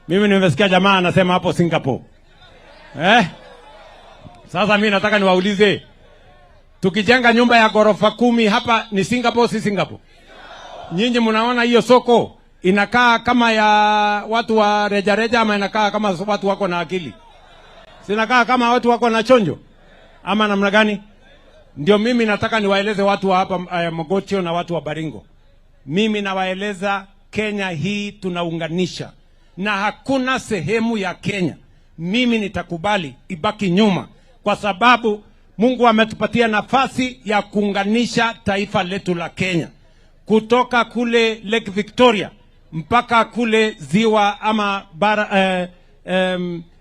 Mimi nimesikia jamaa anasema hapo Singapore. Sasa mimi nataka niwaulize, tukijenga nyumba ya ghorofa 10 hapa ni Singapore si Singapore? Nyinyi mnaona hiyo soko inakaa kama ya watu wa reja ama inakaa kama watu wako na akili? Sinakaa kama watu wako na chonjo ama namna gani? Ndio mimi nataka niwaeleze watu wa hapa Mogotio na watu wa Baringo. Mimi nawaeleza Kenya hii tunaunganisha, na hakuna sehemu ya Kenya mimi nitakubali ibaki nyuma, kwa sababu Mungu ametupatia nafasi ya kuunganisha taifa letu la Kenya, kutoka kule Lake Victoria mpaka kule ziwa ama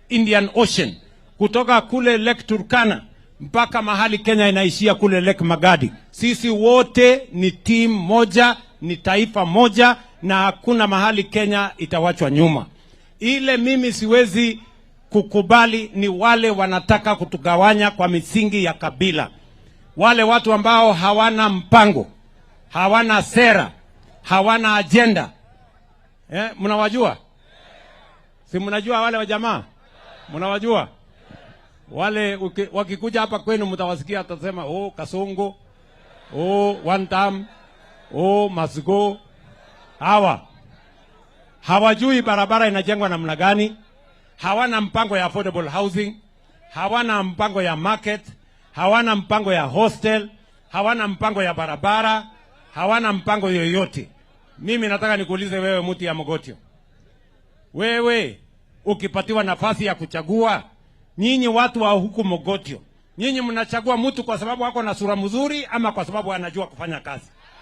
Indian Ocean, kutoka kule Lake Turkana mpaka mahali Kenya inaishia kule Lake Magadi. Sisi wote ni team moja, ni taifa moja, na hakuna mahali Kenya itawachwa nyuma. Ile mimi siwezi kukubali ni wale wanataka kutugawanya kwa misingi ya kabila. Wale watu ambao hawana mpango, hawana sera, hawana agenda. Mnawajua? Si mnajua wale wa jamaa? Mnawajua? Wale wakikuja hapa kwenu mtawasikia atasema Kasongo, one time, Masgo. Hawajui barabara inajengwa namna gani, hawana mpango ya affordable housing, hawana mpango ya market, hawana mpango ya hostel, hawana mpango ya barabara, hawana mpango yoyote. Mimi nataka nikuulize wewe mtu ya Mogotio. Wewe ukipatiwa nafasi ya kuchagua, nyinyi watu wa huku Mogotio, nyinyi mnachagua mtu kwa sababu wako na sura mzuri ama kwa sababu anajua kufanya kazi?